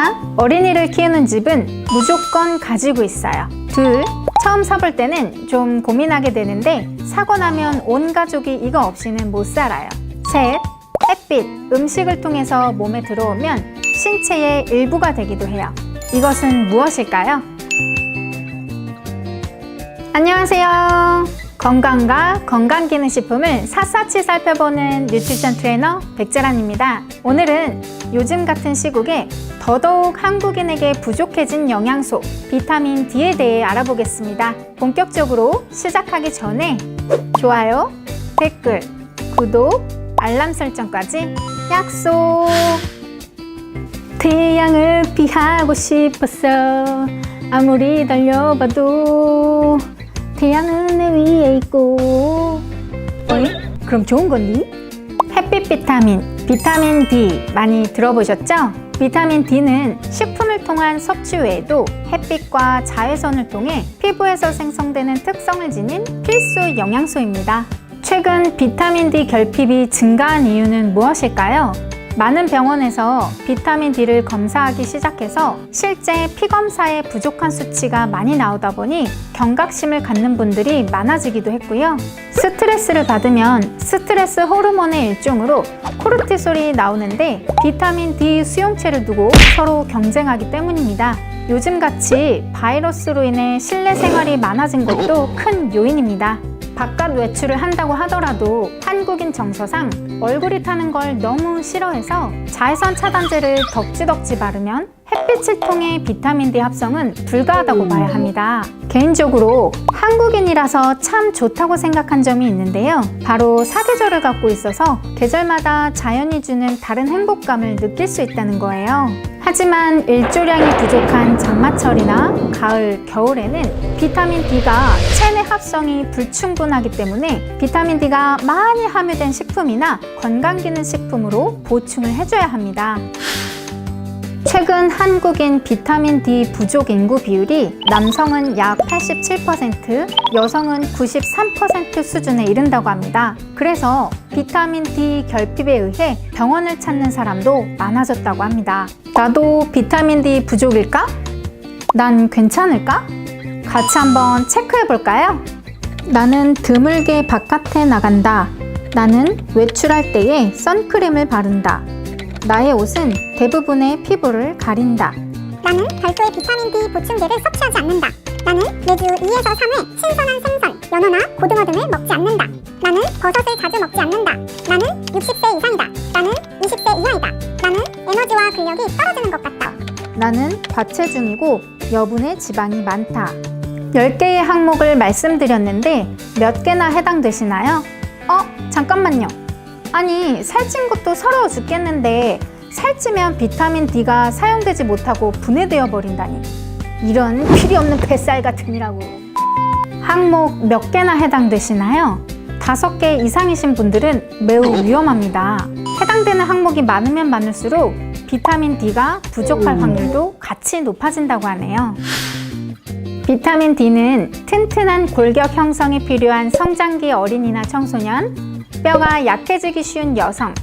하나, 어린이를 키우는 집은 무조건 가지고 있어요. 둘, 처음 사볼 때는 좀 고민하게 되는데 사고 나면 온 가족이 이거 없이는 못 살아요. 셋, 햇빛, 음식을 통해서 몸에 들어오면 신체의 일부가 되기도 해요. 이것은 무엇일까요? 안녕하세요. 건강과 건강기능식품을 샅샅이 살펴보는 뉴트리션 트레이너 백재란입니다. 오늘은 요즘 같은 시국에 더더욱 한국인에게 부족해진 영양소, 비타민 D에 대해 알아보겠습니다. 본격적으로 시작하기 전에 좋아요, 댓글, 구독, 알람 설정까지 약속! 태양을 피하고 싶었어. 아무리 달려봐도 태양은 내 위에 있고. 어이? 그럼 좋은 건디? 햇빛 비타민 D 많이 들어보셨죠? 비타민 D는 식품을 통한 섭취 외에도 햇빛과 자외선을 통해 피부에서 생성되는 특성을 지닌 필수 영양소입니다. 최근 비타민 D 결핍이 증가한 이유는 무엇일까요? 많은 병원에서 비타민 D를 검사하기 시작해서 실제 피검사에 부족한 수치가 많이 나오다 보니 경각심을 갖는 분들이 많아지기도 했고요. 스트레스를 받으면 스트레스 호르몬의 일종으로 코르티솔이 나오는데 비타민 D 수용체를 두고 서로 경쟁하기 때문입니다. 요즘같이 바이러스로 인해 실내 생활이 많아진 것도 큰 요인입니다. 바깥 외출을 한다고 하더라도 한국인 정서상 얼굴이 타는 걸 너무 싫어해서 자외선 차단제를 덕지덕지 바르면 햇빛을 통해 비타민 D 합성은 불가하다고 봐야 합니다. 개인적으로 한국인이라서 참 좋다고 생각한 점이 있는데요. 바로 사계절을 갖고 있어서 계절마다 자연이 주는 다른 행복감을 느낄 수 있다는 거예요. 하지만 일조량이 부족한 장마철이나 가을, 겨울에는 비타민 D가 체내 합성이 불충분하기 때문에 비타민 D가 많이 함유된 식품이나 건강기능식품으로 보충을 해줘야 합니다. 최근 한국인 비타민 D 부족 인구 비율이 남성은 약 87%, 여성은 93% 수준에 이른다고 합니다. 그래서 비타민 D 결핍에 의해 병원을 찾는 사람도 많아졌다고 합니다. 나도 비타민 D 부족일까? 난 괜찮을까? 같이 한번 체크해 볼까요? 나는 드물게 바깥에 나간다. 나는 외출할 때에 선크림을 바른다. 나의 옷은 대부분의 피부를 가린다. 나는 별도의 비타민 D 보충제를 섭취하지 않는다. 나는 매주 2에서 3회 신선한 생선, 연어나 고등어 등을 먹지 않는다. 나는 버섯을 자주 먹지 않는다. 나는 60세 이상이다. 나는 20세 이하이다. 나는 에너지와 근력이 떨어지는 것 같다. 나는 과체중이고 여분의 지방이 많다. 10개의 항목을 말씀드렸는데 몇 개나 해당되시나요? 잠깐만요. 아니, 살찐 것도 서러워 죽겠는데 살찌면 비타민 D가 사용되지 못하고 분해되어 버린다니. 이런 필요 없는 뱃살 같으니라고. 항목 몇 개나 해당되시나요? 5개 이상이신 분들은 매우 위험합니다. 해당되는 항목이 많으면 많을수록 비타민 D가 부족할 확률도 같이 높아진다고 하네요. 비타민 D는 튼튼한 골격 형성이 필요한 성장기 어린이나 청소년, 뼈가 약해지기 쉬운 여성,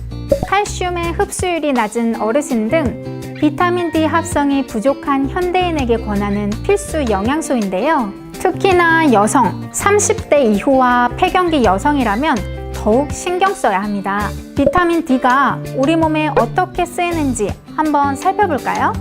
칼슘의 흡수율이 낮은 어르신 등 비타민 D 합성이 부족한 현대인에게 권하는 필수 영양소인데요. 특히나 여성, 30대 이후와 폐경기 여성이라면 더욱 신경 써야 합니다. 비타민 D가 우리 몸에 어떻게 쓰이는지 한번 살펴볼까요?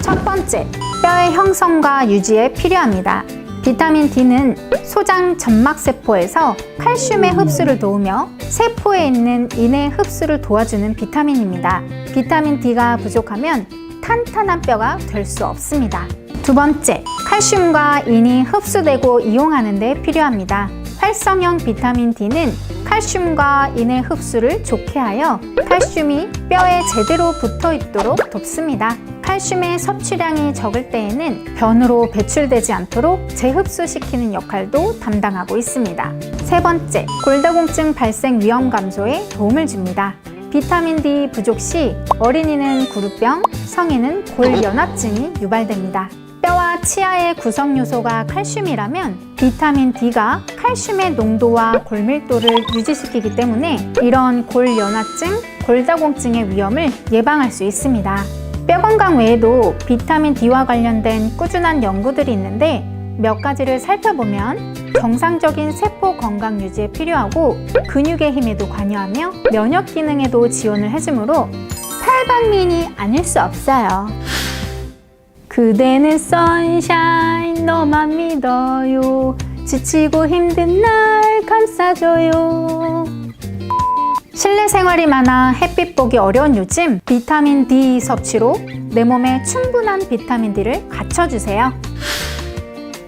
첫 번째, 뼈의 형성과 유지에 필요합니다. 비타민 D는 소장 점막세포에서 칼슘의 흡수를 도우며 세포에 있는 인의 흡수를 도와주는 비타민입니다. 비타민 D가 부족하면 탄탄한 뼈가 될 수 없습니다. 두 번째, 칼슘과 인이 흡수되고 이용하는 데 필요합니다. 활성형 비타민 D는 칼슘과 인의 흡수를 좋게 하여 칼슘이 뼈에 제대로 붙어 있도록 돕습니다. 칼슘의 섭취량이 적을 때에는 변으로 배출되지 않도록 재흡수시키는 역할도 담당하고 있습니다. 세 번째, 골다공증 발생 위험 감소에 도움을 줍니다. 비타민 D 부족 시 어린이는 구루병, 성인은 골연합증이 유발됩니다. 뼈와 치아의 구성 요소가 칼슘이라면 비타민 D가 칼슘의 농도와 골밀도를 유지시키기 때문에 이런 골연화증, 골다공증의 위험을 예방할 수 있습니다. 뼈 건강 외에도 비타민 D와 관련된 꾸준한 연구들이 있는데 몇 가지를 살펴보면 정상적인 세포 건강 유지에 필요하고 근육의 힘에도 관여하며 면역 기능에도 지원을 해주므로 팔방미인이 아닐 수 없어요. 그대는 선샤인 너만 믿어요. 지치고 힘든 날 감싸줘요. 실내 생활이 많아 햇빛 보기 어려운 요즘 비타민 D 섭취로 내 몸에 충분한 비타민 D를 갖춰주세요.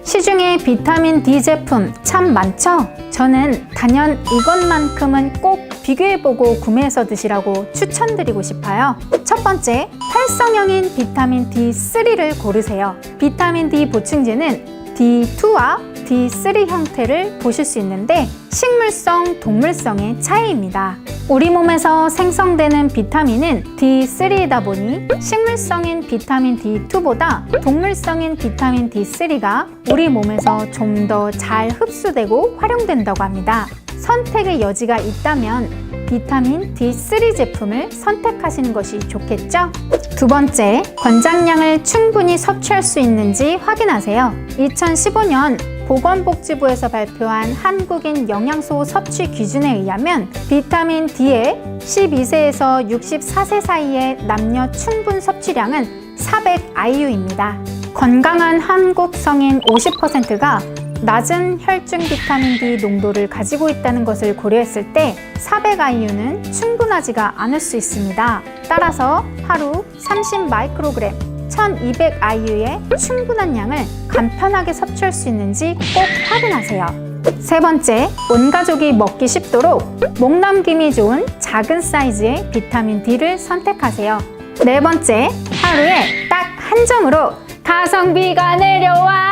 시중에 비타민 D 제품 참 많죠? 저는 단연 이것만큼은 꼭 비교해보고 구매해서 드시라고 추천드리고 싶어요. 첫 번째, 활성형인 비타민 D3를 고르세요. 비타민 D 보충제는 D2와 D3 형태를 보실 수 있는데 식물성, 동물성의 차이입니다. 우리 몸에서 생성되는 비타민은 D3이다 보니 식물성인 비타민 D2보다 동물성인 비타민 D3가 우리 몸에서 좀 더 잘 흡수되고 활용된다고 합니다. 선택의 여지가 있다면 비타민 D3 제품을 선택하시는 것이 좋겠죠? 두 번째, 권장량을 충분히 섭취할 수 있는지 확인하세요. 2015년 보건복지부에서 발표한 한국인 영양소 섭취 기준에 의하면 비타민 D의 12세에서 64세 사이의 남녀 충분 섭취량은 400IU입니다. 건강한 한국 성인 50%가 낮은 혈중 비타민 D 농도를 가지고 있다는 것을 고려했을 때 400IU는 충분하지가 않을 수 있습니다. 따라서 하루 30마이크로그램 1200IU의 충분한 양을 간편하게 섭취할 수 있는지 꼭 확인하세요. 세 번째, 온 가족이 먹기 쉽도록 목 넘김이 좋은 작은 사이즈의 비타민 D를 선택하세요. 네 번째, 하루에 딱 한 점으로 가성비가 내려와!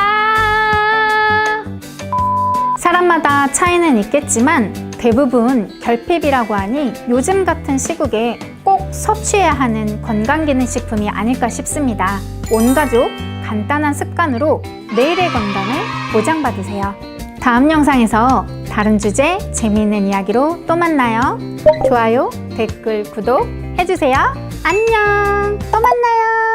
사람마다 차이는 있겠지만 대부분 결핍이라고 하니 요즘 같은 시국에 꼭 섭취해야 하는 건강기능식품이 아닐까 싶습니다. 온 가족 간단한 습관으로 내일의 건강을 보장받으세요. 다음 영상에서 다른 주제, 재미있는 이야기로 또 만나요. 좋아요, 댓글, 구독 해주세요. 안녕! 또 만나요.